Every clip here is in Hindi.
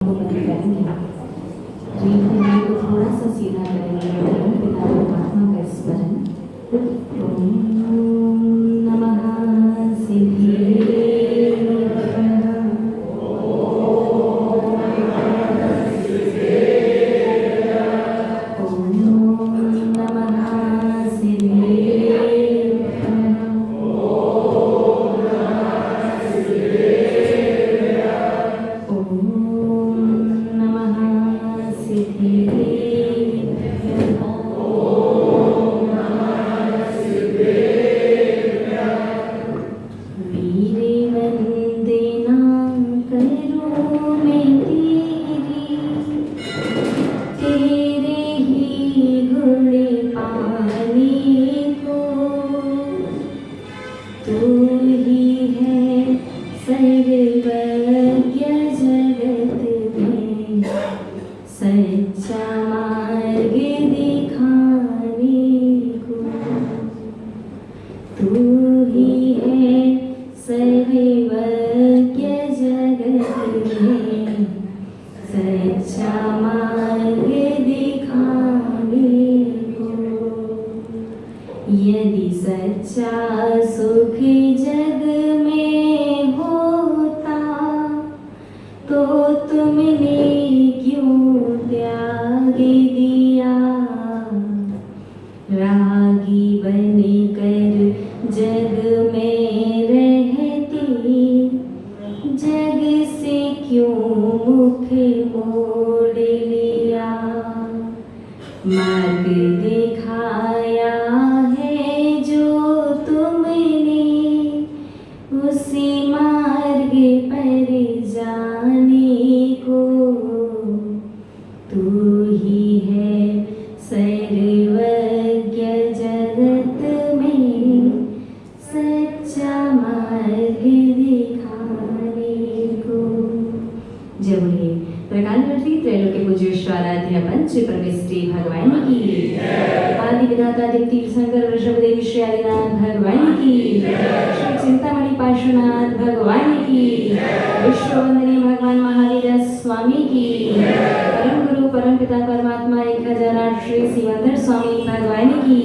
थोड़ा सा सीधा करेंगे। पिता परमात्मा का स्मरण। ओम नमः यदि सच्चा सुख जग में होता तो तुमने क्यों त्याग दिया। रागी बनकर जग में रहती जग से क्यों मुख मोड़ लिया। मार्ग दिखाया उसी मार्ग पर जाने को तू ही है सर्वज्ञ जगत में सच्चा मार्ग दिखाने को। जब ये प्रकांडवर्ती त्रैलोक्य पूज्येश्वराध्य पंच परमेष्ठी भगवान की आदि विधाता दिक् तीर्थंकर वृषभदेव श्री आदिनाथ भगवान की श्री चिंतामणि पार्श्वनाथ भगवान की विश्ववंदनीय भगवान महावीर स्वामी की परम गुरु परम पिता परमात्मा 1008 श्री सिवंदर स्वामी भगवान की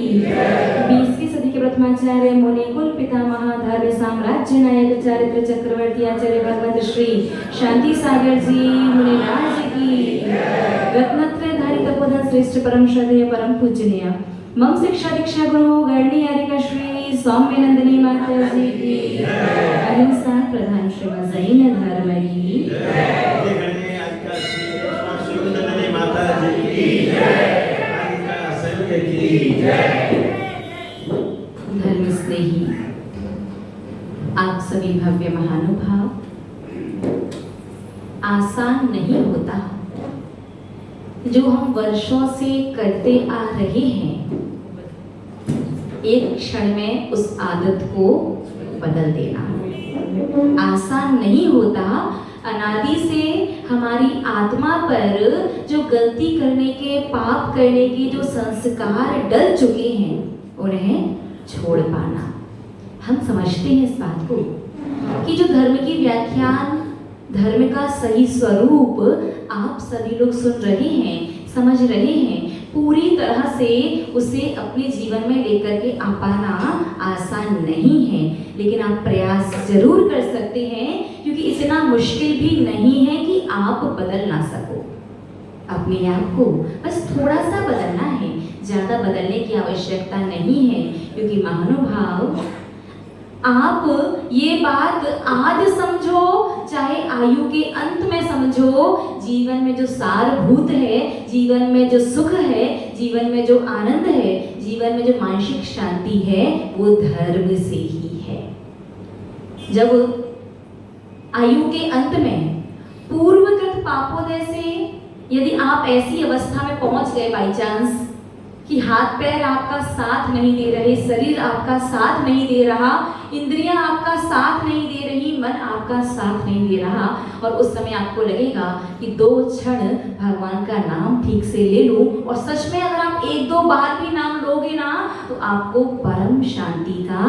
20वीं सदी के प्रथमाचार्य मुनि कुल पिता महाधर्म साम्राज्य नायक चारित्र चक्रवर्ती आचार्य भगवंत श्री शांति सागर जी मुनिराज की रत्नत्रयधारी तपोधन श्रेष्ठ परम श्रद्धेय परम पूजनीय मम शिक्षा दीक्षा गुरु गणनी आर्यका श्री सौम्य नंदिनी माता जी की अहिंसा प्रधान श्रीमद जैन धर्म की धर्म स्नेही आप सभी भव्य महानुभाव, आसान नहीं होता जो हम वर्षों से करते आ रहे हैं, एक क्षण में उस आदत को बदल देना आसान नहीं होता। अनादि से हमारी आत्मा पर जो गलती करने के पाप करने के जो संस्कार डल चुके हैं उन्हें छोड़ पाना। हम समझते हैं इस बात को कि जो धर्म की व्याख्यान धर्म का सही स्वरूप आप सभी लोग सुन रहे हैं समझ रहे हैं, पूरी तरह से उसे अपने जीवन में लेकर के आ पाना आसान नहीं है, लेकिन आप प्रयास जरूर कर सकते हैं क्योंकि इतना मुश्किल भी नहीं है कि आप बदल ना सको। अपने आप को बस थोड़ा सा बदलना है, ज़्यादा बदलने की आवश्यकता नहीं है क्योंकि महानुभाव आप ये बात आज समझो चाहे आयु के अंत में समझो, जीवन में जो सारभूत है, जीवन में जो सुख है, जीवन में जो आनंद है, जीवन में जो मानसिक शांति है वो धर्म से ही है। जब आयु के अंत में पूर्वकृत पापोदय से यदि आप ऐसी अवस्था में पहुंच गए बाई चांस कि हाथ पैर आपका साथ नहीं दे रहे, शरीर आपका साथ नहीं दे रहा, इंद्रियां आपका साथ नहीं दे रही, मन आपका साथ नहीं दे रहा और उस समय आपको लगेगा कि 2 क्षण भगवान का नाम ठीक से ले लूं और सच में अगर आप 1-2 बार भी नाम लोगे ना तो आपको परम शांति का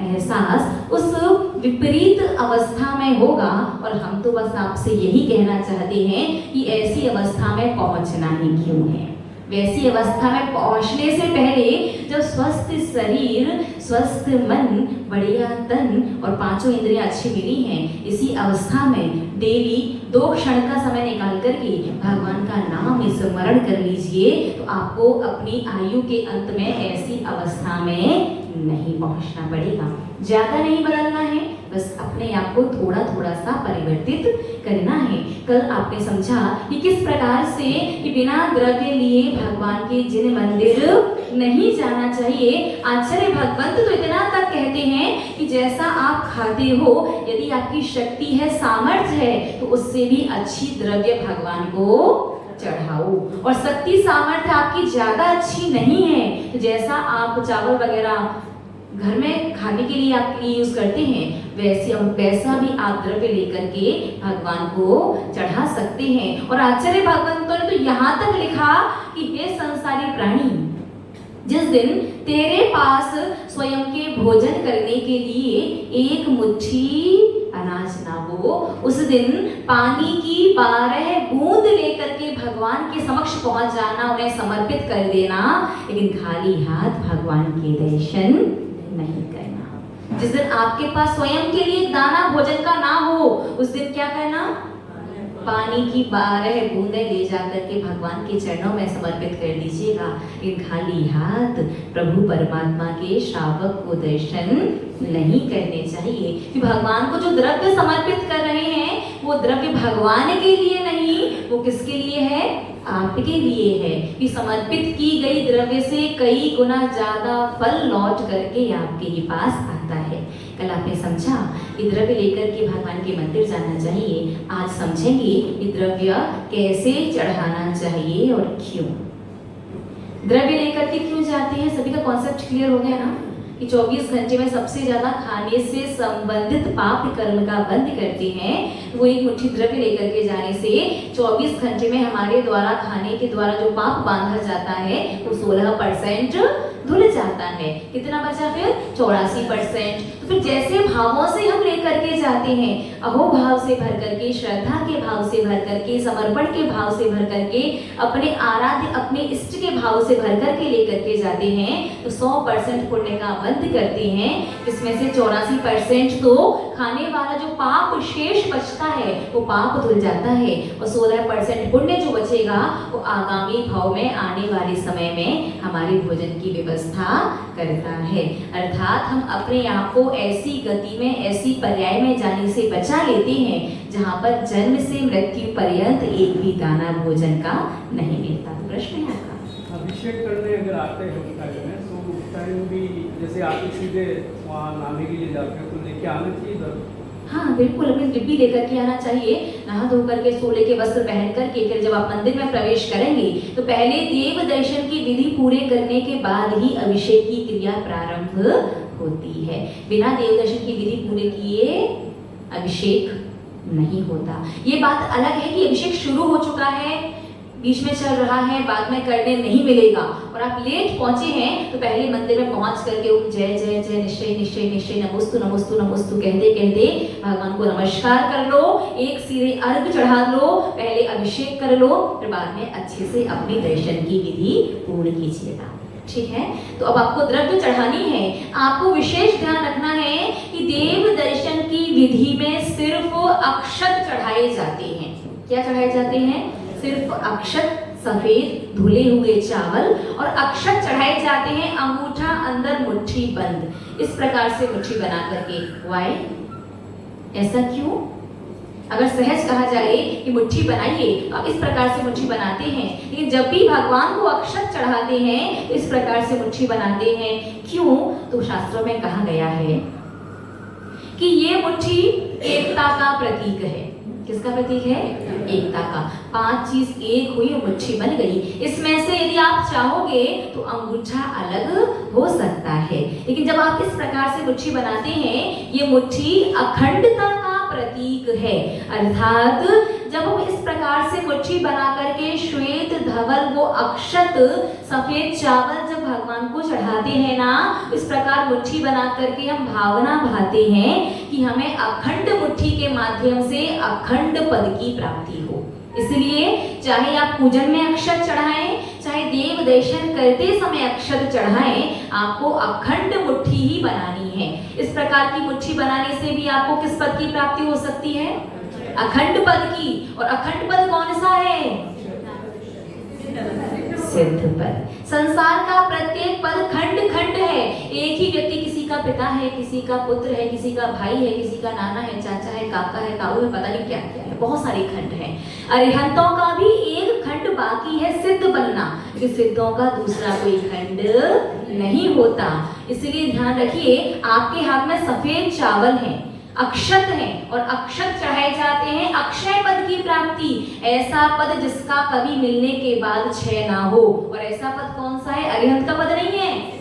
एहसास उस विपरीत अवस्था में होगा, और हम तो बस आपसे यही कहना चाहते हैं कि ऐसी अवस्था में पहुंचना ही क्यों है। वैसी अवस्था में पहुंचने से पहले जब स्वस्थ शरीर, स्वस्थ मन, बढ़िया तन और पांचों इंद्रियां अच्छी मिली हैं, इसी अवस्था में डेली 2 क्षण का समय निकाल करके भगवान का नाम स्मरण कर लीजिए, तो आपको अपनी आयु के अंत में ऐसी अवस्था में नहीं पहुंचना पड़ेगा। ज्यादा नहीं बदलना है, बस अपने आप को थोड़ा थोड़ा सा परिवर्तित करना है। कल आपने समझा कि किस प्रकार से कि बिना द्रव्य लिए भगवान के जिन मंदिर नहीं जाना चाहिए, आचार्य भगवंत तो इतना तक कहते हैं कि जैसा आप खाते हो, यदि आपकी शक्ति है, सामर्थ्य है, तो उससे भी अच्छी द्रव्य भगवान को चढ़ाओ। और शक्ति सामर्थ्य आपकी ज्यादा अच्छी नहीं है, तो जैसा आप चावल वगैरह घर में खाने के लिए आपके लिए यूज करते हैं, वैसा भी आप द्रव्य लेकर के भगवान को चढ़ा सकते हैं। और आचार्य भगवंतों ने तो यहाँ तक लिखा कि हे संसारी प्राणी, जिस दिन तेरे पास स्वयं के भोजन करने के लिए एक मुट्ठी अनाज ना हो, उस दिन पानी की 12 बूंद लेकर के भगवान के समक्ष पहुंच जाना, उन्हें समर्पित कर देना, लेकिन खाली हाथ भगवान के दर्शन नहीं करना। जिस दिन आपके पास स्वयं के लिए दाना भोजन का ना हो, उस दिन क्या करना? पानी की 12 बूंदें ले जाकर के भगवान के चरणों में समर्पित कर दीजिएगा। इन खाली हाथ प्रभु परमात्मा के श्रावक को दर्शन नहीं करने चाहिए। कि भगवान को जो द्रव्य समर्पित कर रहे हैं, वो द्रव्य भगवान के लिए नहीं, वो किसके लिए है? आपके लिए है। कि समर्पित की गई द्रव्य से कई गुना ज्यादा फल लौट करके आपके ही पास आता है। कल आपने समझा कि द्रव्य लेकर के भगवान के मंदिर जाना चाहिए। आज समझेंगे कि द्रव्य कैसे चढ़ाना चाहिए और क्यों। द्रव्य लेकर के क्यों जाते हैं, सभी का कॉन्सेप्ट क्लियर हो गया ना? कि 24 घंटे में सबसे ज्यादा खाने से संबंधित पाप कर्म का बंद करते हैं। वो एक मुट्ठी द्रव्य लेकर के जाने से 24 घंटे में हमारे द्वारा खाने के द्वारा जो पाप बांधा जाता है, वो 16% धुल जाता है। कितना बचा फिर? 84%। तो फिर जैसे भावों से हम लेकर के जाते हैं, अहोभाव से भर करके, श्रद्धा के भाव से भर करके, समर्पण के भाव से भर करके, अपने आराध्य, अपने इष्ट के भाव से भर करके लेकर के जाते हैं, तो 100% पुण्य का बंद करते हैं। इसमें से 84% तो खाने वाला जो पाप शेष बचता है, वो पाप धुल जाता है, और 16% पुण्य जो बचेगा, वो आगामी भाव में आने वाले समय में हमारे भोजन की व्यवस्था करता है। अर्थात हम अपने आप को ऐसी गति में, ऐसी पर्याय में जाने से बचा लेते हैं जहाँ पर जन्म से मृत्यु पर्यंत एक भी दाना भोजन का नहीं मिलता। तो प्रश्न है आपका। अभिषेक करने अगर आते हैं उस टाइम में, तो उस टाइम भी जैसे आप सीधे वहाँ नहाने के लिए जाते हैं, तो लेके आना चाहिए इधर? हाँ बिल्कुल, अपनी डिब्बी लेकर के आना चाहिए। नहा धो करके, सोले के वस्त्र पहन करके, फिर जब आप मंदिर में प्रवेश करेंगे, तो पहले देव दर्शन की विधि पूरे करने के बाद ही अभिषेक की क्रिया प्रारंभ होती है। बिना देव दर्शन की विधि पूरे किए अभिषेक नहीं होता। ये बात अलग है कि अभिषेक शुरू हो चुका है, बीच में चल रहा है, बाद में करने नहीं मिलेगा, और आप लेट पहुंचे हैं, तो पहले मंदिर में पहुंच करके ओम जय जय जय निश्चय निश्चय निश्चय नमोस्तु नमोस्तु नमोस्तु कहते कहते भगवान को नमस्कार कर लो, एक सिरे अर्घ चढ़ा लो, पहले अभिषेक कर लो, फिर बाद में अच्छे से अपनी दर्शन की विधि पूर्ण कीजिएगा। ठीक है? तो अब आपको द्रव्य चढ़ानी है। आपको विशेष ध्यान रखना है कि देव दर्शन की विधि में सिर्फ अक्षत चढ़ाए जाते हैं। क्या चढ़ाए जाते हैं? सिर्फ अक्षत, सफेद धुले हुए चावल, और अक्षत चढ़ाए जाते हैं अंगूठा अंदर मुट्ठी बंद, इस प्रकार से मुट्ठी बना करके। वाई? ऐसा क्यों? अगर सहज कहा जाए कि मुट्ठी बनाइए, अब इस प्रकार से मुट्ठी बनाते हैं, लेकिन जब भी भगवान को अक्षत चढ़ाते हैं, तो इस प्रकार से मुट्ठी बनाते हैं। क्यों? तो शास्त्रों में कहा गया है कि ये मुट्ठी एकता का प्रतीक है। किसका प्रतीक है? एकता का। 5 चीज एक हुई और मुट्ठी बन गई। इसमें से यदि आप चाहोगे तो अंगूठा अलग हो सकता है, लेकिन जब आप इस प्रकार से मुट्ठी बनाते हैं, ये मुट्ठी अखंडता का प्रतीक है। अर्थात जब हम इस प्रकार से मुट्ठी बना करके श्वेत धवल वो अक्षत सफेद चावल जब भगवान को चढ़ाते हैं ना, इस प्रकार मुट्ठी बना करके हम भावना भाते हैं कि हमें अखंड मुट्ठी के माध्यम से अखंड पद की प्राप्ति हो। इसलिए चाहे आप पूजन में अक्षत चढ़ाएं, चाहे देव दर्शन करते समय अक्षत चढ़ाएं, आपको अखंड मुट्ठी ही बनानी है। इस प्रकार की मुट्ठी बनाने से भी आपको किस पद की प्राप्ति हो सकती है? अखंड पद की। और अखंड पद कौन सा है? सिद्ध पद। संसार का प्रत्येक पद खंड खंड है। एक ही व्यक्ति, किसी का पिता है, किसी का पुत्र है, किसी का भाई है, किसी का नाना है, चाचा है, काका है, ताऊ है, पता नहीं क्या क्या है, बहुत सारे खंड हैं। अरिहंतों का भी एक खंड बाकी है सिद्ध बनना, कि सिद्धों का दूसरा कोई खंड नहीं होता। इसलिए ध्यान रखिए, आपके हाथ में सफेद चावल है, अक्षत है, और अक्षत चढ़ाए जाते हैं अक्षय पद की प्राप्ति। ऐसा पद जिसका कभी मिलने के बाद क्षय ना हो। और ऐसा पद कौन सा है? अरिहंत का पद नहीं है,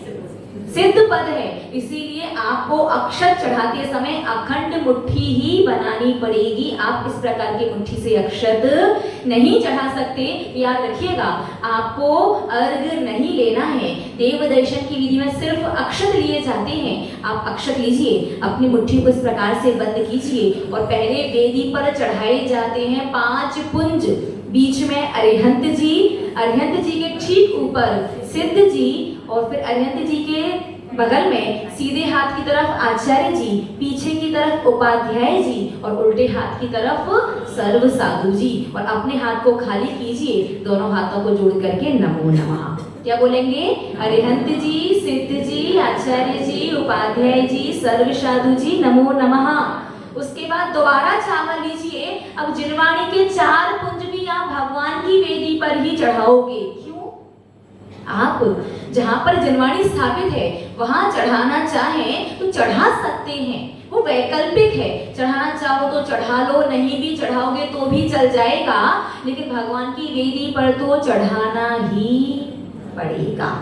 सिद्ध पद है। इसीलिए आपको अक्षत चढ़ाते समय अखंड मुट्ठी ही बनानी पड़ेगी। आप इस प्रकार की मुट्ठी से अक्षत नहीं चढ़ा सकते। याद रखिएगा, आपको अर्घ नहीं लेना है। देव दर्शन की विधि में सिर्फ अक्षत लिए जाते हैं। आप अक्षत लीजिए, अपनी मुट्ठी को इस प्रकार से बंद कीजिए, और पहले वेदी पर चढ़ाए जाते हैं 5 पुंज। बीच में अरिहंत जी के ठीक ऊपर सिद्ध जी, और फिर अरिहंत जी के बगल में सीधे हाथ की तरफ आचार्य जी, पीछे की तरफ उपाध्याय जी, और उल्टे हाथ की तरफ सर्व साधु जी। और अपने हाथ को खाली कीजिए, दोनों हाथों को जोड़ करके नमो नमः। क्या बोलेंगे? अरिहंत जी, सिद्ध जी, आचार्य जी, उपाध्याय जी, सर्व साधु जी, नमो नमः। उसके बाद दोबारा चावल लीजिए। अब जिनवाणी के 4 पुंज भी आप भगवान की वेदी पर ही चढ़ाओगे। क्यों? आप जहां पर जिनवाणी स्थापित है वहां चढ़ाना चाहें तो चढ़ा सकते हैं, वो वैकल्पिक है। चढ़ाना चाहो तो चढ़ा लो, नहीं भी चढ़ाओगे तो भी चल जाएगा, लेकिन भगवान की वेदी पर तो चढ़ाना ही पड़ेगा।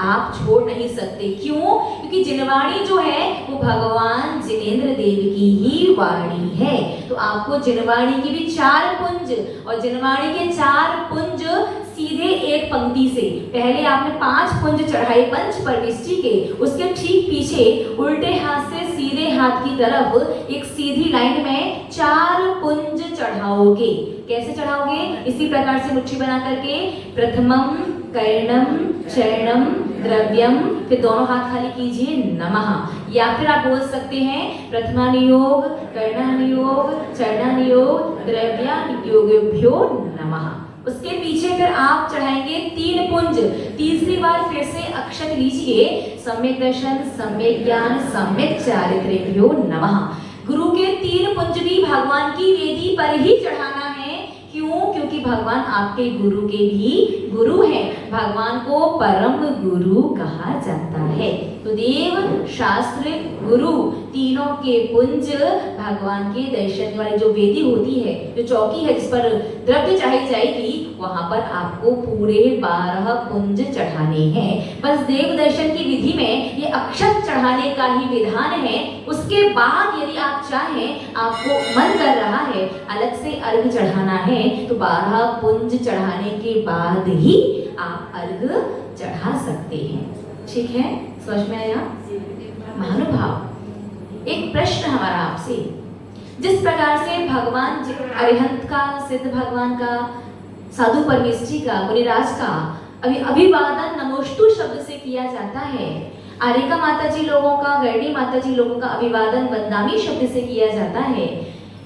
आप छोड़ नहीं सकते। क्यों? क्योंकि जिनवाणी जो है वो भगवान जिनेंद्र देव की ही वाणी है। तो आपको जिनवाणी की भी 4 पुंज, और जिनवाणी के 4 पुंज सीधे एक पंक्ति से, पहले आपने 5 पुंज चढ़ाए पंच परमेष्टि के, उसके ठीक पीछे उल्टे हाथ से सीधे हाथ की तरफ एक सीधी लाइन में 4 पुंज चढ़ाओगे। कैसे चढ़ाओगे? इसी प्रकार से मुट्ठी बना करके, प्रथमम कर्णम चरणम द्रव्यम, फिर दोनों हाथ खाली कीजिए, नमः। या फिर आप बोल सकते हैं प्रथमानुयोग, कर्णानुयोग, चरणानुयोग, द्रव्यानुयोगेभ्यो नमः। उसके पीछे फिर आप चढ़ाएंगे 3 पुंज। तीसरी बार फिर से अक्षत लीजिए, सम्यक दर्शन, सम्यक ज्ञान, सम्यक चारित्र्येभ्यो नमः। गुरु के 3 पुंज भी भगवान की वेदी पर ही चढ़ाना है। क्यों? क्योंकि भगवान आपके गुरु के भी गुरु हैं। भगवान को परम गुरु कहा जाता है। तो देव, शास्त्र, गुरु तीनों के पुंज भगवान के दर्शन वाली जो वेदी होती है, जो चौकी है जिस पर द्रव्य चढ़ाई जाएगी, वहां पर आपको पूरे 12 पुंज चढ़ाने हैं। बस देव दर्शन की विधि में ये अक्षत चढ़ाने का ही विधान है। उसके बाद यदि आप चाहें, आपको मन कर रहा है अलग से अर्घ चढ़ाना है, तो 12 पुंज चढ़ाने के बाद ही आप अर्घ चढ़ा सकते हैं। ठीक है, समझ में आया? महानुभाव, एक प्रश्न हमारा आपसे, जिस प्रकार से भगवान अरिहंत का, सिद्ध भगवान का, साधु परमेष्ठी का, मुनिराज का अभिवादन नमोस्तु शब्द से किया जाता है, आरिका माता जी लोगों का, गर्णी माता जी लोगों का अभिवादन वंदामी शब्द से किया जाता है,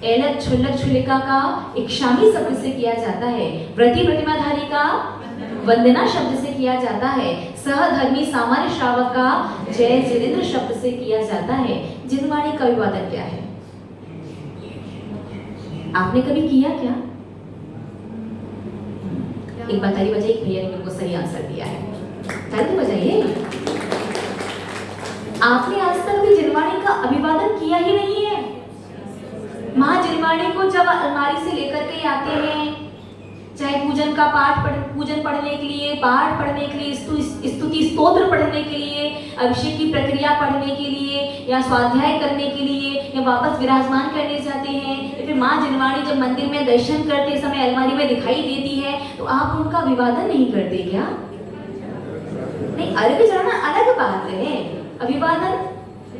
एलक छुल्लक छुलिका का इक्षामी शब्द से किया जाता है, व्रती प्रतिमाधारी का वंदना शब्द से किया जाता है, सहधर्मी सामान्य श्रावक का जय जिनेंद्र शब्द से किया जाता है, जिनवाणी का अभिवादन क्या है? आपने कभी किया क्या? एक बात ताली बजाइए, भैया ने मेरे को सही आंसर दिया है, ताली बजाइए। आपने आज तक भी जिनवाणी का अभिवादन किया ही नहीं है। माँ जिनवाणी को जब अलमारी से लेकर के आते हैं, चाहे पूजन का पूजन पढ़ने के लिए, पाठ पढ़ने के लिए, स्तुति स्तोत्र पढ़ने के लिए, अभिषेक की प्रक्रिया पढ़ने के लिए, या स्वाध्याय करने के लिए, या वापस विराजमान करने जाते हैं, या फिर माँ जिनवाणी जब मंदिर में दर्शन करते समय अलमारी में दिखाई देती है, तो आप उनका अभिवादन नहीं करते क्या? नहीं, अर्घ चढ़ाना अलग बात है, अभिवादन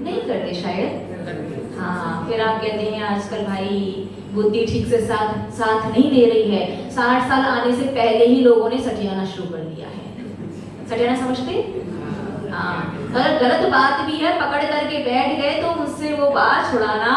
नहीं करते शायद। हाँ, फिर आप कहते हैं आजकल भाई बुद्धि ठीक से साथ नहीं दे रही है। 60 साल आने से पहले ही लोगों ने सटियाना शुरू कर दिया है। सटियाना समझते? हाँ, अगर गलत बात भी है पकड़ करके बैठ गए तो मुझसे वो बात छुड़ाना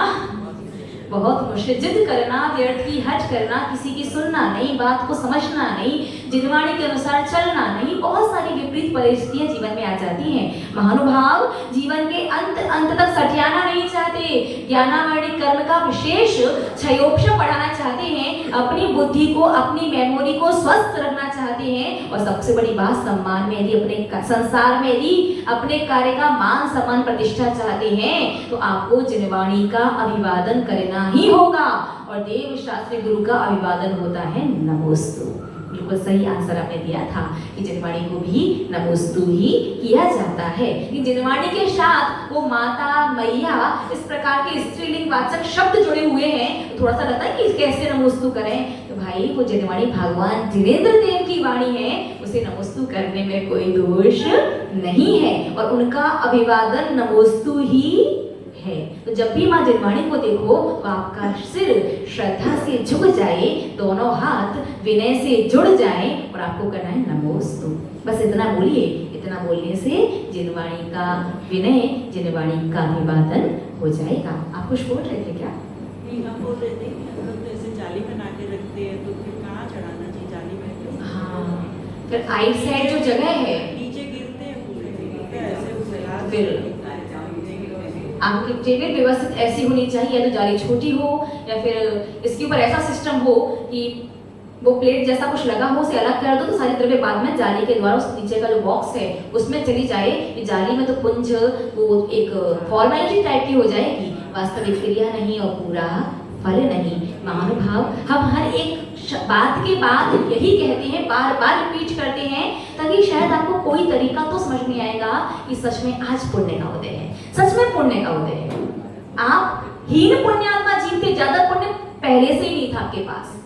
बहुत मुश्किल। जिद करना, व्यर्थ की हज करना, किसी की सुनना नहीं, बात को समझना नहीं, जिनवाणी के अनुसार चलना नहीं, बहुत सारी विपरीत परिस्थितियां जीवन में आ जाती हैं। महानुभाव जीवन के अंत तक सटियाना नहीं चाहते, ज्ञानामणि कर्म का विशेष क्षयोपश पढ़ाना चाहते हैं, अपनी बुद्धि को, अपनी मेमोरी को स्वस्थ रखना चाहते हैं, और सबसे बड़ी बात सम्मान में यदि अपने संसार में यदि अपने कार्य का मान सम्मान प्रतिष्ठा चाहते हैं तो आपको जिनवाणी का अभिवादन करना ही होगा। और देव शास्त्री गुरु का अभिवादन होता है नमोस्तु। बिल्कुल सही आंसर आपने दिया था कि जिनवाणी को भी नमोस्तु ही किया जाता है। कि जिनवाणी के साथ वो माता, मैया, इस प्रकार के स्त्रीलिंग वाचक शब्द जुड़े हुए हैं, तो थोड़ा सा लगता है कि कैसे नमोस्तु करें। तो भाई वो जिनवाणी भगवान जिनेंद्र देव की वाणी है, उसे नमोस्तु करने में कोई दोष नहीं है, और उनका अभिवादन नमोस्तु ही है। तो जब भी माँ जिनवाणी को देखो तो आपका सिर श्रद्धा से झुक जाए, दोनों हाथ विनय से जुड़ जाए, और आपको करना है नमोस्तु। बस इतना बोलिए। इतना बोलने से जिनवाणी का विनय, जिनवाणी का अभिवादन हो जाएगा। आप कुछ बोल रहे थे क्या? हम बोल रहे थे कि हम लोग तो ऐसे जाली बना के रखते हैं, तो फिर कहाँ चढ़ाना चाहिए जाली में? हाँ, फिर आइट साइड जो जगह है नीचे गिरते हैं पूरे, ऐसे फिर आपकी टेबल व्यवस्थित ऐसी होनी चाहिए, या तो जाली छोटी हो या फिर इसके ऊपर ऐसा सिस्टम हो कि वो प्लेट जैसा कुछ लगा हो, उसे अलग कर दो तो सारी द्रव्य बाद में जाली के द्वारा उस नीचे का जो बॉक्स है उसमें चली जाए। कि जाली में तो पुंज वो एक फॉर्मेलिटी टाइप की हो जाएगी, वास्तविक क्रिया नहीं और पूरा फल नहीं। महानुभाव हम हर एक बात के बाद यही कहते हैं, बार बार रिपीट करते हैं, ताकि शायद आपको कोई तरीका तो समझ में आएगा कि सच में आज पुण्य का उदय है, सच में पुण्य का उदय है। आप हीन पुण्यात्मा जीव थे, ज्यादा पुण्य पहले से ही नहीं था आपके पास।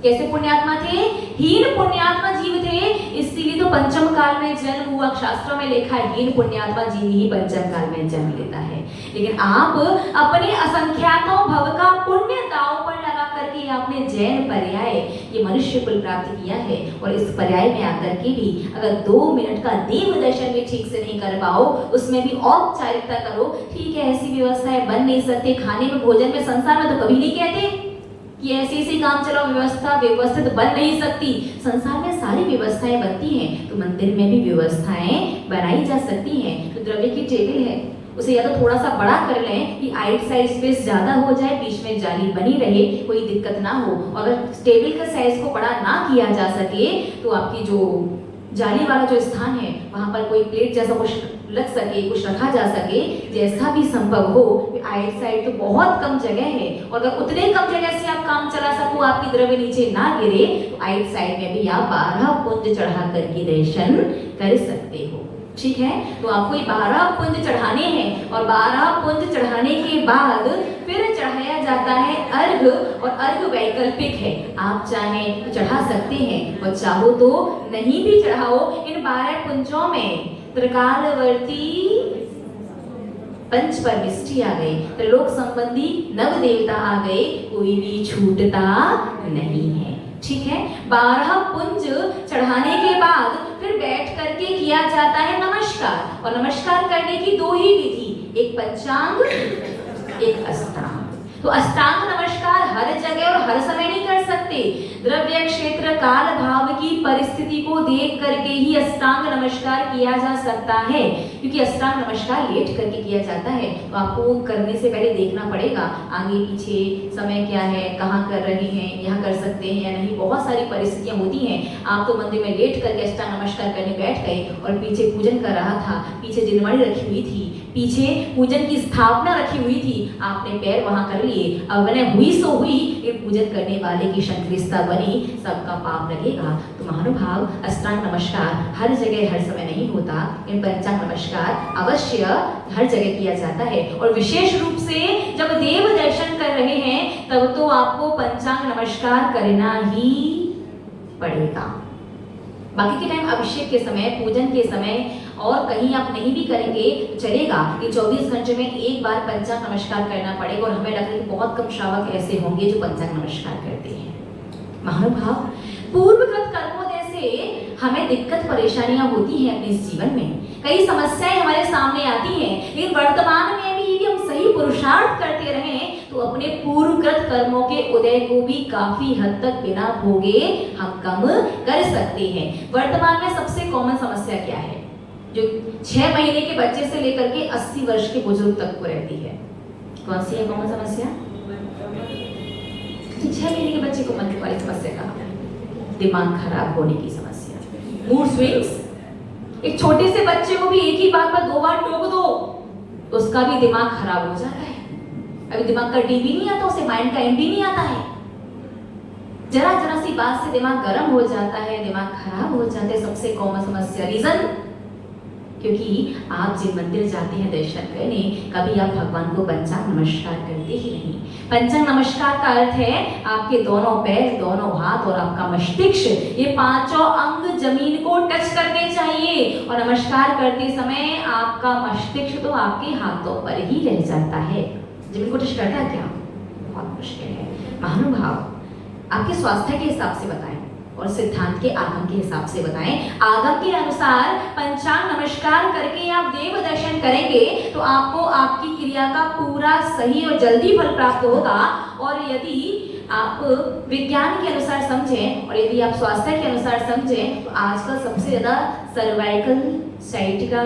कैसे पुण्यात्मा थे? हीन पुण्यात्मा जीव थे, इसीलिए तो पंचम काल में जन्म हुआ। शास्त्रों में लिखा है हीन पुण्यात्मा जीव ही पंचम काल में जन्म लेता है। लेकिन आप अपने असंख्यातों भव का पुण्य दांव पर लगा करके आपने जैन पर्याय ये मनुष्य कुल प्राप्त किया है। और इस पर्याय में आकर के भी अगर 2 मिनट का देव दर्शन भी ठीक से नहीं कर पाओ, उसमें भी औपचारिकता करो। ठीक है, ऐसी व्यवस्थाएं बन नहीं सकती, खाने में भोजन में संसार में तो कभी नहीं कहते कि ऐसी काम चलाओ, व्यवस्था व्यवस्थित बन नहीं सकती। संसार में सारी व्यवस्थाएं बनती हैं, तो मंदिर में भी व्यवस्थाएं बनाई जा सकती हैं। तो द्रव्य की टेबल है, उसे या तो थोड़ा सा बड़ा कर लें कि आइट साइड स्पेस ज्यादा हो जाए, बीच में जाली बनी रहे, कोई दिक्कत ना हो। और अगर टेबल के साइज को बड़ा ना किया जा सके तो आपकी जो जाली वाला जो स्थान है वहां पर कोई प्लेट जैसा कुछ लग सके, कुछ रखा जा सके, जैसा भी संभव हो। आइट साइड तो बहुत कम जगह है, और अगर उतने कम जगह से आप काम चला सको, आपकी द्रव्य नीचे ना गिरे, तो आइट साइड में भी आप 12 पुंज चढ़ा करके दर्शन कर सकते हो। ठीक है, तो आपको ये 12 पुंज चढ़ाने हैं, और 12 पुंज चढ़ाने के बाद फिर चढ़ाया जाता है अर्घ, और अर्घ वैकल्पिक है। आप चाहें तो चढ़ा सकते हैं, और चाहो तो नहीं भी चढ़ाओ। इन 12 पुंजों में त्रिकालवर्ती पंच परमिष्टि आ गए, त्रिलोक संबंधी नव देवता आ गए, कोई भी छूटता नहीं है। ठीक है, 12 पुंज चढ़ाने के बाद फिर बैठ करके किया जाता है नमस्कार। और नमस्कार करने की 2 ही विधि, एक पंचांग, एक अष्टांग। तो अष्टांग नमस्कार हर जगह और हर समय नहीं कर सकते। द्रव्य क्षेत्र काल भाव की परिस्थिति को देख करके ही अष्टांग नमस्कार किया जा सकता है, क्योंकि अष्टांग नमस्कार लेट करके किया जाता है। तो आपको करने से पहले देखना पड़ेगा आगे पीछे समय क्या है, कहाँ कर रहे हैं, यहाँ कर सकते हैं या नहीं, बहुत सारी परिस्थितियां होती हैं। आप तो मंदिर में लेट करके अष्टांग नमस्कार करने बैठ गए, और पीछे पूजन कर रहा था, पीछे जिनवाणी रखी हुई थी, पीछे पूजन की स्थापना रखी हुई थी, आपने पैर वहां कर लिए, अब मैंने हुई सो हुई, ये पूजन करने वाले की संक्रियता बनी, सबका पाप लगेगा। तो महानुभाव, अष्टांग नमस्कार हर जगह हर समय नहीं होता, इन पंचांग नमस्कार अवश्य हर जगह किया जाता है। और विशेष रूप से जब देव दर्शन कर रहे हैं तब तो आपको पंचांग नमस्कार करना ही पड़ेगा। बाकी के टाइम अभिषेक के समय, पूजन के समय और कहीं आप नहीं भी करेंगे तो चलेगा। ये 24 घंटे में एक बार पंचांग नमस्कार करना पड़ेगा। और हमें लगता है कि बहुत कम श्रावक ऐसे होंगे जो पंचांग नमस्कार करते हैं। महानुभाव, पूर्वकृत कर्मोदय से हमें दिक्कत परेशानियां होती हैं अपने इस जीवन में, कई समस्याएं हमारे सामने आती हैं, लेकिन वर्तमान में भी यदि हम सही पुरुषार्थ करते रहें तो अपने पूर्वकृत कर्मों के उदय को भी काफी हद तक बिना भोगे हम कम कर सकते हैं। वर्तमान में सबसे कॉमन समस्या क्या है जो 6 महीने के बच्चे से लेकर के 80 वर्ष के बुजुर्ग तक को रहती है? कौन सी है कॉमन समस्या? 6 महीने के बच्चे को मन वाली समस्या का दिमाग खराब होने की समस्या, मूड स्विंग्स। एक छोटे से बच्चे को भी एक ही बात पर 2 बार टोक दो तो उसका भी दिमाग खराब हो जाता है। अभी दिमाग का टीवी नहीं आता, उसे माइंड का एमबी नहीं आता है। जरा जरा सी बात से दिमाग गर्म हो जाता है, दिमाग खराब हो जाता है। सबसे कॉमन समस्या, रीजन क्योंकि आप जिन मंदिर जाते हैं दर्शन करने, कभी आप भगवान को पंचांग नमस्कार करते ही नहीं। पंचांग नमस्कार का अर्थ है आपके दोनों पैर, दोनों हाथ और आपका मस्तिष्क, ये पांचों अंग जमीन को टच करने चाहिए। और नमस्कार करते समय आपका मस्तिष्क तो आपके हाथों पर ही रह जाता है। जमीन को टच करता क्या? बहुत मुश्किल है। महानुभाव, आपके स्वास्थ्य के हिसाब से बताएं और सिद्धांत के आगम के हिसाब से बताएं। आगम के अनुसार पंचांग नमस्कार करके आप देव दर्शन करेंगे तो आपको आपकी क्रिया का पूरा सही और जल्दी फल प्राप्त होगा। और यदि आप विज्ञान के अनुसार समझें और यदि आप स्वास्थ्य के अनुसार समझें तो आजकल सबसे ज्यादा सर्वाइकल, साइटिका,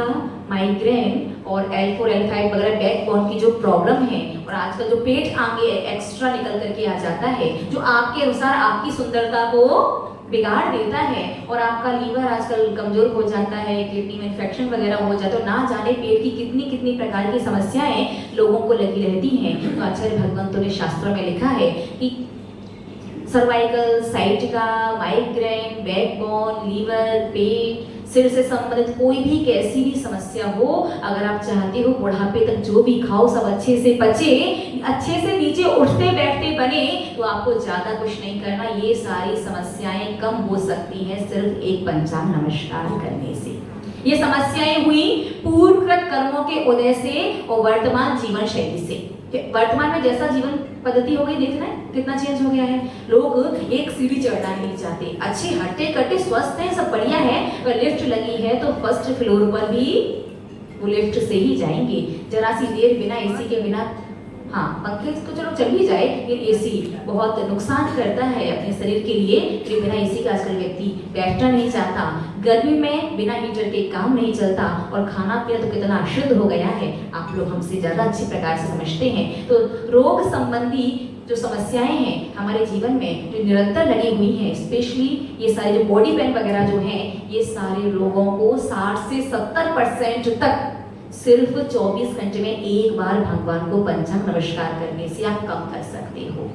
माइग्रेन और L4, L5 वगैरह बैकबोन की जो प्रॉब्लम है, और आजकल जो पेट आगे एक्स्ट्रा निकल करके आ जाता है जो आपके अनुसार आपकी सुंदरता को बिगाड़ देता है, और आपका लीवर आजकल कमजोर हो जाता है, किडनी में इन्फेक्शन वगैरह हो जाता है, तो ना जाने पेट की कितनी कितनी प्रकार की समस्याएं लोगों को लगी रहती हैं। तो आचार्य भगवंतों ने शास्त्रों में लिखा है कि cervical, sciatica, migraine, backbone, liver, पेट, सिर से संबंधित कोई भी कैसी भी समस्या हो, अगर आप चाहते हो बुढ़ापे तक जो भी खाओ सब अच्छे से पचे, अच्छे से नीचे उठते बैठते बने, तो आपको ज्यादा कुछ नहीं करना। ये सारी समस्याएं कम हो सकती हैं सिर्फ एक पंचांग नमस्कार करने से। ये समस्याएं हुई पूर्वकृत कर्मों के उदय से और वर्तमान जीवन शैली से। वर्तमान में जैसा जीवन पद्धति हो गई, देख रहे हैं कितना चेंज हो गया है। लोग एक सीढ़ी चढ़ना नहीं चाहते, अच्छे हट्टे कट्टे स्वस्थ हैं, सब बढ़िया है, पर लिफ्ट लगी है तो फर्स्ट फ्लोर पर भी वो लिफ्ट से ही जाएंगे। जरा सी देर बिना एसी के, बिना हाँ पंखे तो चलो चल भी जाए, लेकिन एसी बहुत नुकसान करता है अपने शरीर के लिए। फिर बिना एसी का आजकल व्यक्ति बैठना नहीं चाहता, गर्मी में बिना हीटर के काम नहीं चलता, और खाना पीना तो कितना अशुद्ध हो गया है, आप लोग हमसे ज्यादा अच्छे प्रकार से समझते हैं। तो रोग संबंधी जो समस्याएं हैं हमारे जीवन में जो निरंतर लगी हुई हैं, स्पेशली ये सारे जो बॉडी पेन वगैरह जो हैं, ये सारे लोगों को 60 से 70% तक सिर्फ 24 घंटे में एक बार भगवान को पंचांग नमस्कार करने से आप कम कर सकते हो।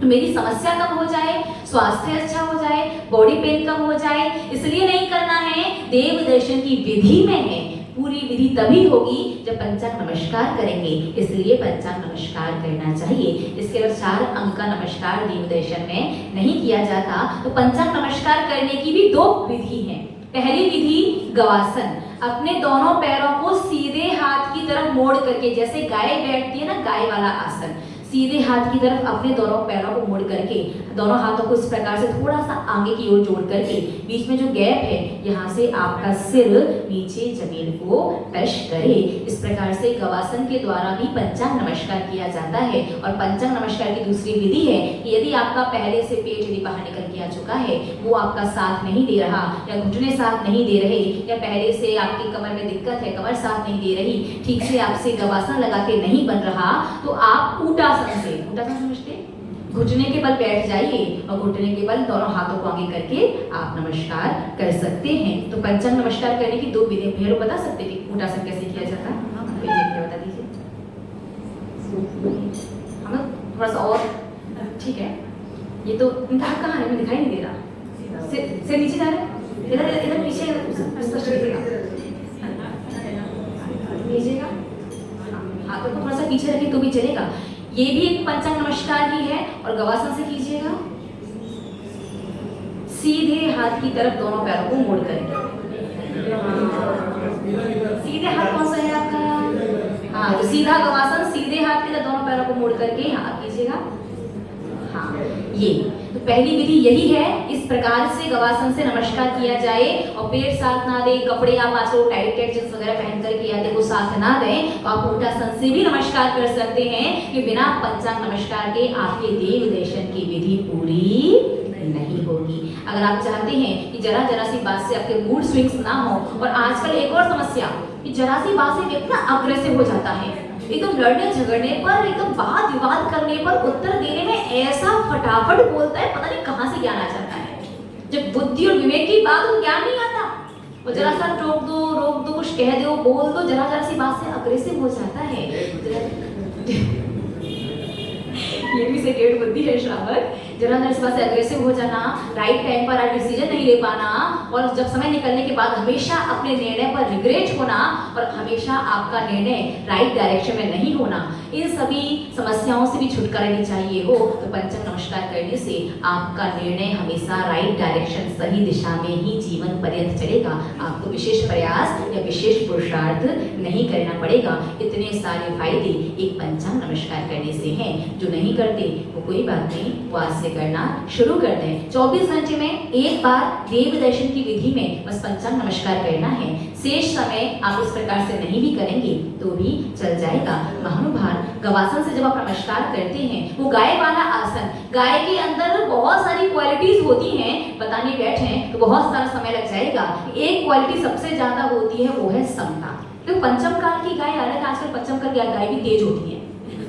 तो मेरी समस्या कम हो जाए, स्वास्थ्य अच्छा हो जाए, बॉडी पेन कम हो जाए, इसलिए नहीं करना है, देव दर्शन की विधि में है। पूरी विधि तभी होगी जब पंचांग नमस्कार करेंगे, इसलिए पंचांग नमस्कार करना चाहिए। इसके अलावा 4 अंक का नमस्कार देव दर्शन में नहीं किया जाता। तो पंचांग नमस्कार करने की भी 2 विधि हैं। पहली विधि गवासन, अपने दोनों पैरों को सीधे हाथ की तरफ मोड़ करके, जैसे गाय बैठती है ना, गाय वाला आसन, सीधे हाथ की तरफ अपने दोनों पैरों को मोड़ करके, दोनों हाथों को इस प्रकार से थोड़ा सा आगे की ओर जोड़ करके, बीच में जो गैप है यहाँ से आपका सिर नीचे जमीन को टच करे। इस प्रकार से गवासन के द्वारा भी पंचांग नमस्कार किया जाता है। और पंचांग नमस्कार की दूसरी विधि है कि यदि आपका पहले से पेट यदि बाहर निकल के आ चुका है, वो आपका साथ नहीं दे रहा, या घुटने साथ नहीं दे रहे, या पहले से आपकी कमर में दिक्कत है, कमर साथ नहीं दे रही, ठीक से आपसे गवासन लगाते नहीं बन रहा, तो आप ऊटासन से, ऊटासन समझते, घुटने के बल बैठ जाइए और घुटने के बल दोनों हाथों को आगे करके आप नमस्कार कर सकते हैं। तो पंचांग नमस्कार करने की 2 विधि हैं। बता सकते हैं कि ऊटासन कैसे किया जाता है? बता दीजिए हम थोड़ा सा और, ठीक है। ये तो इनका हाथ कहाँ है, मैं दिखाई नहीं दे रहा, से नीचे जा रहे हैं, इधर इधर पीछे स्पष्ट दिखेगा, लीजिएगा, हाथों को थोड़ा सा पीछे रखें तो भी चलेगा। ये भी एक पंचांग नमस्कार ही है। और गवासन से कीजिएगा, सीधे हाथ की तरफ दोनों पैरों को मोड़ करके। सीधे हाथ कौन सा है आपका? हाँ, जो सीधा गवासन, सीधे हाथ की तरफ दोनों पैरों को मोड़ करके हाँ कीजिएगा। हाँ, ये तो पहली विधि यही है। इस प्रकार से गवासन से नमस्कार किया जाए और पेट साथ ना दे, कपड़े आप आजकल टाइट टाइट जींस वगैरह पहन कर किया देखो साथ ना दें, तो आप उल्टासन से भी नमस्कार कर सकते हैं कि बिना पंचांग नमस्कार के आपके देव दर्शन की विधि पूरी नहीं होगी। अगर आप चाहते हैं कि जरा जरा सी बात से आपके मूड स्विंग्स ना हो, और आजकल एक और समस्या कि जरा सी बात से व्यक्ति ना अग्रेसिव हो जाता है, एकदम लड़ने झगड़ने पर, एकदम वाद विवाद करने पर, उत्तर देने में ऐसा फटाफट बोलता है, पता नहीं कहां से ज्ञान आ जाता है। जब बुद्धि और विवेक की बात हो ज्ञान नहीं आता। और जरा सा टोक दो, रोक दो, कुछ कह दो, बोल दो, जरा जरा सी बात से अग्रेसिव हो जाता है। ये भी सेक्रेट बुद्धि है श्रावक। जरा जरा इस बात से अग्रेसिव हो जाना, राइट टाइम पर डिसीजन नहीं ले पाना, और जब समय निकलने के बाद हमेशा अपने निर्णय पर रिग्रेट होना, और हमेशा आपका निर्णय राइट डायरेक्शन में नहीं होना, इन सभी समस्याओं से भी छुटकारा लेनी चाहिए हो तो पंचम नमस्कार करने से आपका निर्णय हमेशा राइट डायरेक्शन, सही दिशा में ही जीवन पर्यंत चलेगा। आपको विशेष प्रयास या विशेष पुरुषार्थ नहीं करना पड़ेगा। इतने सारे फायदे एक पंचांग नमस्कार करने से हैं। जो नहीं करते वो कोई बात नहीं, वो आज से करना शुरू कर दें। 24 घंटे में एक बार देव दर्शन की विधि में बस पंचांग नमस्कार करना है। शेष समय आप इस प्रकार से नहीं भी करेंगे तो भी चल जाएगा। महानुभाव, गवासन से जब आप नमस्कार करते हैं, वो गाय वाला आसन, गाय के अंदर बहुत सारी क्वालिटीज होती हैं, बताने बैठे तो बहुत सारा समय लग जाएगा। एक क्वालिटी सबसे ज्यादा होती है, वो है समता। तो पंचम काल की गाय अलग, आजकल पंचम काल की गाय भी तेज होती है,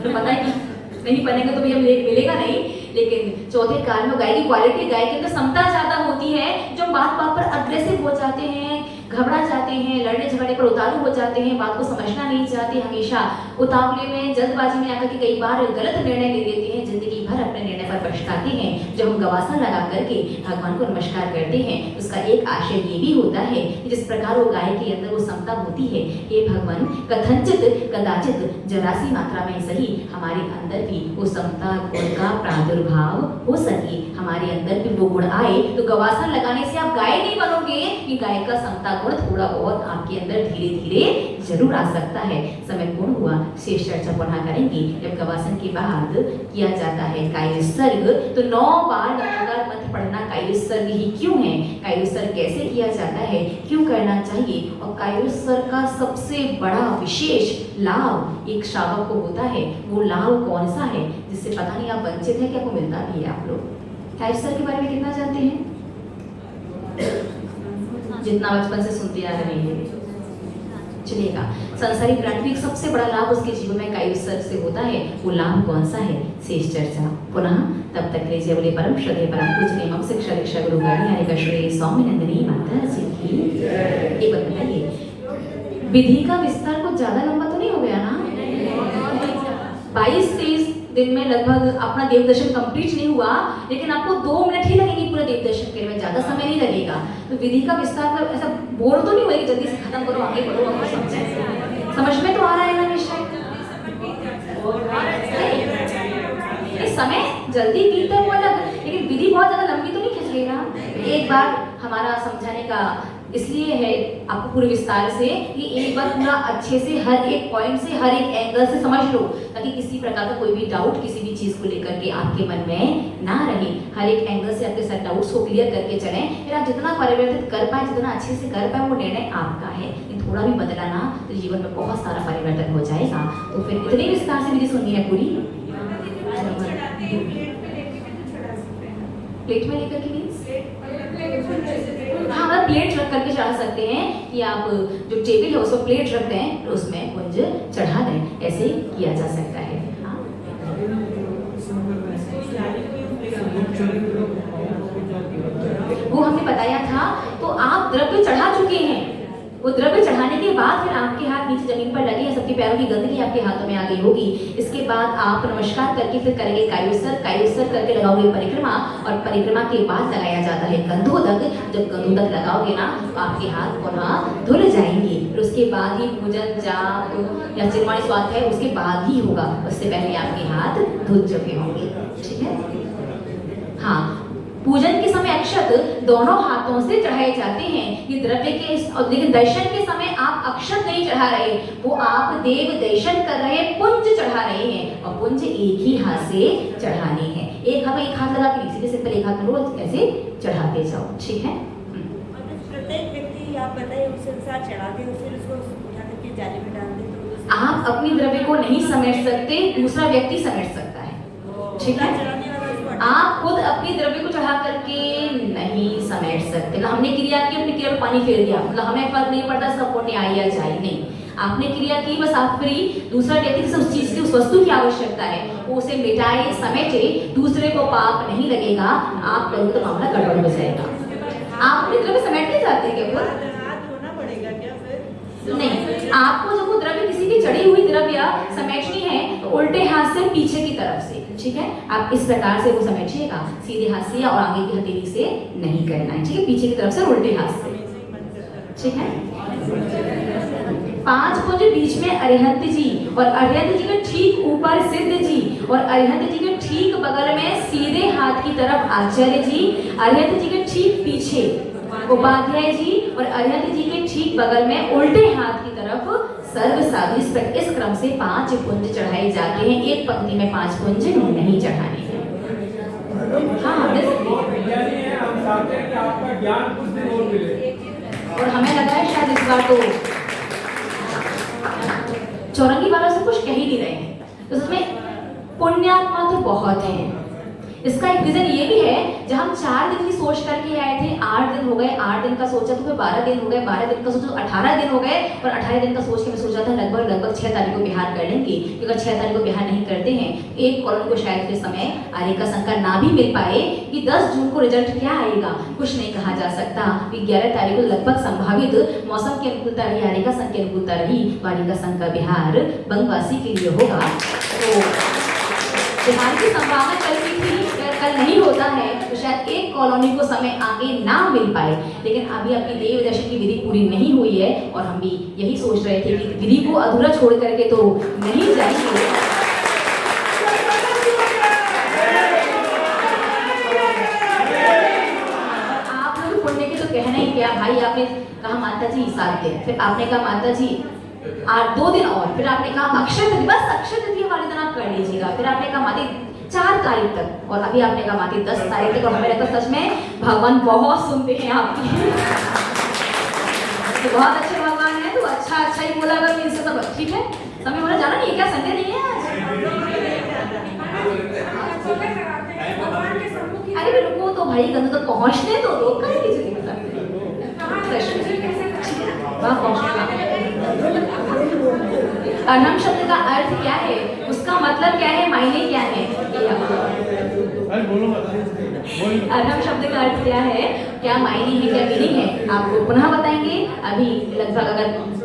तो पता है कि नहीं बनेगा तो भैया मिलेगा नहीं, लेकिन चौथे काल में गाय की क्वालिटी, गाय के अंदर समता ज्यादा होती है। जो बात बात पर अग्रेसिव हो जाते हैं, घबरा जाते हैं, लड़ने झगड़ने पर उतारू हो जाते हैं, बात को समझना नहीं चाहते, हमेशा उतावले में, जल्दबाजी में आकर के कई बार गलत निर्णय ले लेते हैं, जिंदगी भर अपने निर्णय पर पछताते हैं। जब हम गवासन लगा करके भगवान को नमस्कार करते हैं, उसका एक आशय ये भी होता है कि जिस प्रकार वो गाय के अंदर वो समता होती है, ये भगवान कथनचित कदाचित जरासी मात्रा में सही हमारे अंदर भी वो समता गुण का प्रादुर्भाव हो सके, हमारे अंदर भी वो गुण आए। तो गवासन लगाने से आप गाय नहीं बनोगे, कि गाय का समता गुण थोड़ा बहुत आपके अंदर धीरे धीरे जरूर आ सकता है। समय पूर्ण हुआ, शेष चर्चा पुनः करेंगे। जब गवासन के बाद किया जाता है कायोत्सर्ग, तो 9 बार नमोकार मंत्र पढ़ना कायोत्सर्ग ही क्यों है, कायोत्सर्ग कैसे किया जाता है, क्यों करना चाहिए, और कायोत्सर्ग का सबसे बड़ा विशेष लाभ एक श्रावक को होता है, वो लाभ कौन सा है जिससे पता नहीं आप वंचित है, क्या आपको मिलता भी है। आप लोग कायोत्सर्ग के बारे में कितना जानते हैं? जितना बचपन से सुनते आ रहे हैं चलेगा। संसारिक प्राणी का सबसे बड़ा लाभ उसके जीवन में कायोत्सर्ग से होता है, वो लाभ कौन सा है, शेष चर्चा पुनः। तब तक लीजिए बोले परम श्रद्धेय परम पूजनीय मम शिक्षा दीक्षा गुरु गाड़ी का श्री स्वामी नंदिनी माता जी की। एक बात बताइए, विधि का विस्तार कुछ ज्यादा लंबा तो नहीं हो गया ना? 22-23 दिन में लगभग अपना देव दर्शन कंप्लीट नहीं हुआ, लेकिन आपको 2 मिनट ही लगेंगे पूरे देव दर्शन करने में, ज्यादा समय नहीं लगेगा। तो विधि का विस्तार पर ऐसा बोर तो नहीं होगा कि जल्दी से खत्म करो, आगे बढ़ो, आगे समझ में तो आ रहा है ना विषय? समय जल्दी बीतता हुआ अलग, लेकिन विधि बहुत ज्यादा लंबी तो नहीं खींच गई ना। एक बार हमारा समझाने का इसलिए है आपको पूरे विस्तार से कि एक बार पूरा अच्छे से हर एक पॉइंट से, हर एक एंगल से समझ लो, ताकि किसी प्रकार का कोई भी डाउट किसी भी चीज को लेकर के आपके मन में ना रहे। हर एक एंगल से आपके सारे डाउट्स को क्लियर करके चलें, फिर आप जितना परिवर्तित कर पाए, जितना अच्छे से कर पाए, वो निर्णय आपका है। थोड़ा भी बदला ना तो जीवन में बहुत सारा परिवर्तन हो जाएगा। तो फिर इतने विस्तार से विधि सुननी है पूरी। प्लेट में लेकर के मीन्स हाँ, मतलब प्लेट रख करके चढ़ा सकते हैं कि आप जो टेबल है उसको प्लेट रख दें तो उसमें कुंज चढ़ा दें, ऐसे किया जा सकता है। हाँ? वो हमने बताया था। तो आप द्रव्य चढ़ा चुके हैं, वो द्रव्य चढ़ाने के बाद फिर आपके हाथ नीचे जमीन पर लगे, सबके पैरों की गंदगी आपके हाथों में आ गई होगी। इसके बाद आप नमस्कार करके फिर करेंगे कायोत्सर्ग, कायोत्सर्ग करके लगाओगे परिक्रमा, और परिक्रमा के बाद लगाया जाता है गंधोदक। जब गंधोदक लगाओगे ना तो आपके हाथ पुनः धुल जाएंगे। फिर उसके बाद ही पूजन जाप या चिरवाणी स्वाध्याय उसके बाद ही होगा, उससे पहले आपके हाथ धुल चुके होंगे। ठीक है? हाँ, पूजन के समय अक्षत दोनों हाथों से चढ़ाए जाते हैं। ये द्रव्य के लेकिन दर्शन के समय आप अक्षत नहीं चढ़ा रहे, वो आप देव दर्शन कर रहे हैं, पुंज चढ़ा रहे हैं और पुंज एक ही हाथ से चढ़ाने हैं। एक हाथ लगा के सीधे सिंपल एक हाथ में रोज ऐसे चढ़ाते जाओ, ठीक है। प्रत्येक व्यक्ति आप बताइए उस अनुसार चढ़ाते हो, फिर उसको उठा करके जाली में डाल देते हो। आप अपनी द्रव्य को नहीं समेट सकते, दूसरा व्यक्ति समेट सकता है, ठीक है। चढ़ाने वाला उसको आप खुद अपनी द्रव्य को चढ़ा करके नहीं समेट सकते। मतलब हमने क्रिया की, अपनी क्रिया में पानी फेर दिया, मतलब हमें फर्क नहीं पड़ता सब पुण्य आई या जाए, नहीं। आपने क्रिया की, बस आप फ्री, दूसरा व्यक्ति से उस चीज की, उस वस्तु की आवश्यकता है, वो उसे मिटाए समेटे, दूसरे को पाप नहीं लगेगा, आप करोगे तो मामला गड़बड़ हो जाएगा। आप अपनी द्रव्य समेटते जाते हैं क्या? हाथ धोना पड़ेगा क्या फिर? नहीं, आपको जब वो द्रव्य किसी की चढ़ी हुई द्रव्य समेटनी है तो उल्टे हाथ से पीछे की तरफ से, ठीक है। आप इस प्रकार से वो समेटिएगा, सीधे हाथ से और आगे की हथेली से नहीं करना है, ठीक है। पीछे की तरफ से उल्टे हाथ से, ठीक है। 5 पुंज बीच में अरिहंत जी और अरिहंत जी के ठीक ऊपर सिद्ध जी और अरिहंत जी के ठीक बगल में सीधे हाथ की तरफ आचार्य जी, अरिहंत जी के ठीक पीछे उपाध्याय जी और अरिहंत जी के ठीक बगल में उल्टे हाथ की तरफ सर्व साधु। इस क्रम से 5 पुंज चढ़ाए जाते हैं, एक पंक्ति में 5 पुंज नहीं चढ़ाने हैं। हाँ, विज्ञानी है, हम चाहते हैं कि आपका ज्ञान कुछ दिन और मिले, और हमें लगा है शायद इस बार तो चौरंगी वालों से कुछ कह ही नहीं रहे हैं, तो उसमें पुण्यात्मा तो बहुत हैं। इसका एक रीजन ये भी है, जब हम 4 दिन की सोच करके आए थे, 8 दिन हो गए, 8 दिन का सोचा तो फिर 12 दिन हो गए, 12 दिन का सोचा तो 18 दिन हो गए, और 18 दिन का सोच के मैं सोचा था लगभग 6 तारीख को बिहार कर लेंगे, क्योंकि अगर 6 तारीख को बिहार नहीं करते हैं, एक कॉलोनी को शायद फिर समय आने का संख्या ना भी मिल पाए कि 10 जून को रिजल्ट क्या आएगा कुछ नहीं कहा जा सकता। 11 तारीख को लगभग संभावित मौसम की अनुकूलता रही, आने का संख्या अनुकूलता रही, वाणी का संख्या बिहार बंगवासी के लिए होगा। तो बिहार की संभावना कल की थी, कल नहीं होता है तो शायद एक कॉलोनी को समय आगे ना मिल पाए, लेकिन अभी अपनी देव दर्शन की विधि पूरी नहीं हुई है और हम भी यही सोच रहे थे कि विधि को अधूरा छोड़ करके तो नहीं जाएंगे। आप लोग पुण्य के तो कहना ही क्या भाई, आपने कहा माता जी 7 दिन, फिर आपने कहा माता जी 2 दिन और, फिर आपने कहा अक्षय तृतीया, बस अक्षय तृतीया वाले दिन आप कर लीजिएगा, फिर आपने कहा माता 4 तारीख तक, और अभी आपने कहा माता 10 तारीख तक, और हमें लगता सच में भगवान बहुत सुनते हैं आपकी। तो बहुत अच्छे भगवान है, तो अच्छा ही बोला, अगर इनसे सब ठीक है। समय बोला जाना नहीं है क्या, संडे नहीं है आज? अरे रुको तो भाई, गंद तो पहुंचने तो लोग कहीं किसी अर्हम शब्द का अर्थ क्या है, उसका मतलब क्या है, मायने क्या है? अर्हम शब्द का अर्थ क्या है, क्या मायने है, क्या मीनिंग है, आपको पुनः बताएंगे। अभी लगभग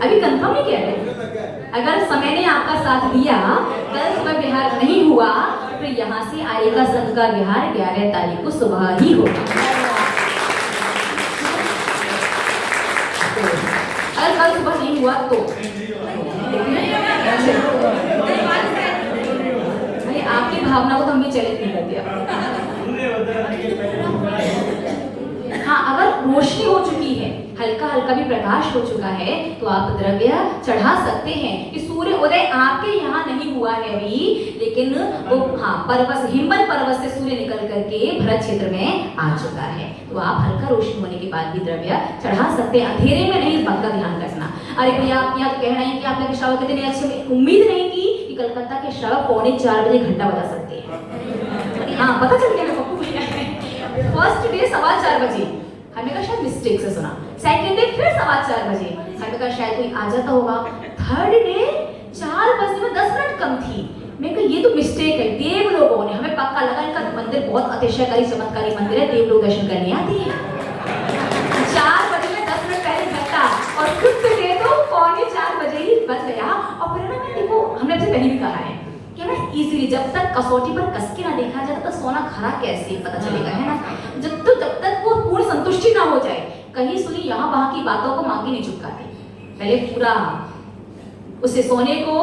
अभी कंफर्म नहीं किया है, अगर समय ने आपका साथ दिया, कल सुबह बिहार नहीं हुआ, फिर यहाँ से आएगा संघ का बिहार 11 तारीख को सुबह ही होगा। अगर कल सुबह नहीं हुआ तो आपकी भावना को तो हम भी चलित नहीं करते। हाँ, अगर रोशनी हो चुकी है, हल्का हल्का भी प्रकाश हो चुका है, तो आप द्रव्य चढ़ा सकते हैं। कि सूर्य उदय आपके यहाँ नहीं हुआ है अभी, लेकिन वो पर्वत हिमवत पर्वत से सूर्य निकल करके भरत क्षेत्र में आ चुका है, तो आप हल्का रोशनी होने के बाद भी द्रव्य चढ़ा सकते हैं, अंधेरे में नहीं। इस बात का ध्यान रखना। अरे भैया, आप यहाँ कह रहे हैं कि आपने श्रावक कितने अच्छे, उम्मीद नहीं की कि कलकत्ता के श्रावक 3:45 बजे घंटा बजा सकते हैं। हाँ, पता चल गया पप्पू भैया। फर्स्ट डे 4:15 बजे, हमें कहा शायद मिस्टेक से सुना। सेकंड डे फिर 4:15 बजे, हमें कहा शायद कोई आ जाता होगा। थर्ड डे 4 बजने में 10 मिनट कम थी, मैं कहा ये तो मिस्टेक है। देव लोगों ने, हमें पक्का लगा इनका मंदिर बहुत अतिशयकारी चमत्कारी मंदिर है, देव लोग दर्शन करने आते हैं। 4 बजे में 10 मिनट पहले घंटा, और फिफ्थ डे तो 3:45 बजे ही बज गया। और फिर ना, मैं देखो हमने आपसे पहले भी कहा है कि ना इजीली जब तक कसौटी पर कस के ना देखा जाए, तब तक सोना खरा कैसे पता चलेगा, है ना। जब तक वो पूर्ण संतुष्टि ना हो जाए, कहीं सुनी यहाँ वहां की बातों को मांगी नहीं चुपकाती, पहले पूरा उसे सोने को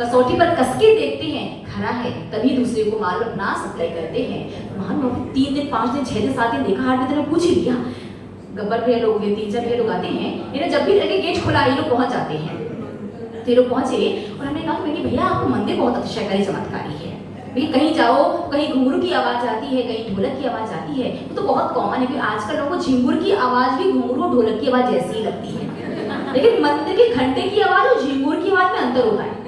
कसौटी पर कस के देखते हैं, खरा है तभी दूसरे को माल अपना सप्लाई करते हैं। मान लो 3 दिन 5 दिन 6 दिन 7 दिन देखा, 8 दिन ने पूछ ही लिया। गब्बर भैया लोग 3-4 भैया लोग आते हैं, इन्हें जब भी लगे गेट खुला ये लोग पहुंच जाते हैं। तो ये लोग पहुंचे और हमने कहा कि भैया आपका मंदिर बहुत अतिशयकारी चमत्कारी है, भैया कहीं जाओ कहीं घुंघरू की आवाज आती है, कहीं ढोलक की आवाज आती है, वो तो बहुत कॉमन है, क्योंकि आजकल लोगों को झिंगुर की आवाज भी घुंघरू और ढोलक की आवाज जैसी ही लगती है, लेकिन मंदिर के घंटे की आवाज और झिंगुर की आवाज में अंतर होता है,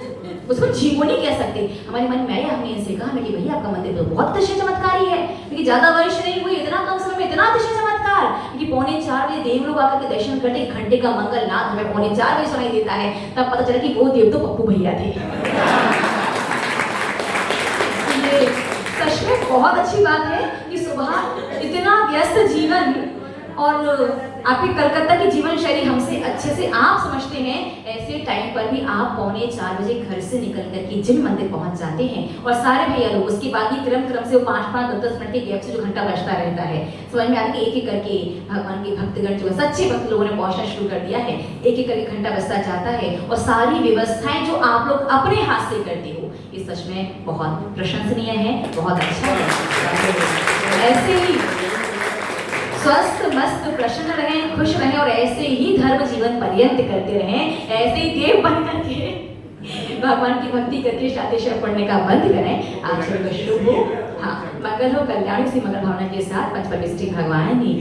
उसको झिंगुर नहीं कह सकते। हमारे मन में हमने इनसे कहा कि भैया आपका मंदिर तो बहुत अतिशय चमत्कारी है, क्योंकि ज्यादा वर्ष नहीं हुए इतना कम समय में इतना अतिशय चमत्कार, क्योंकि 3:45 बजे देव लोग आकर के दर्शन करते, घंटे का मंगल नाद हमें 3:45 बजे सुनाई देता है, तब पता चला कि वो देव तो पप्पू भैया थे। ये सच में बहुत अच्छी बात है कि सुबह इतना व्यस्त जीवन और आपकी कलकत्ता की जीवन शैली हमसे अच्छे से आप समझते हैं, ऐसे टाइम पर भी आप 3:45 बजे घर से निकल करके जिन मंदिर पहुंच जाते हैं और सारे भैया लोग उसके बाद ही क्रम से वो 5-5 10-10 मिनट के गैप से जो घंटा बजता रहता है, समझ में आता है कि एक एक करके भगवान के भक्तगण जो सच्चे भक्त लोगों ने पहुंचना शुरू कर दिया है, एक एक करके घंटा बजता जाता है और सारी व्यवस्थाएं जो आप लोग अपने हाथ से करते हो ये सच में बहुत प्रशंसनीय है, बहुत अच्छा है। ऐसे ही स्वस्थ मस्त प्रसन्न रहें, खुश रहें और ऐसे ही धर्म जीवन पर्यंत करते रहें, ऐसे ही देव बन करके भगवान की भक्ति करके शादी पढ़ने का बंद करें। आप सबका शुभ हो, हाँ मंगल हो, कल्याण सी मंगल भावना के साथ पंचपविष्टि भगवान की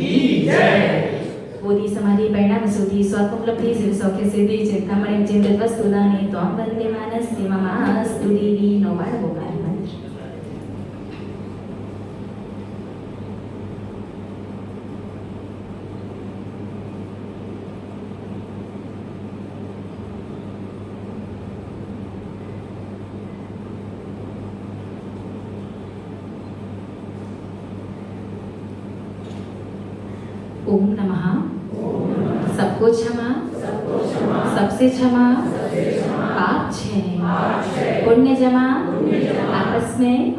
जय। बोधि समाधि परिणाम सुधि स्वात्मोपलब्धि सिद्ध सौख्य सिद्धि चिंतामणि चिंतित वस्तुदाने त्वं वन्दे मानस्य ममास्तु देवी। 9 बार होगा मंत्र। ओम नमः, सबको क्षमा, सबसे क्षमा, पाप क्षय, पुण्य जमा, आपस में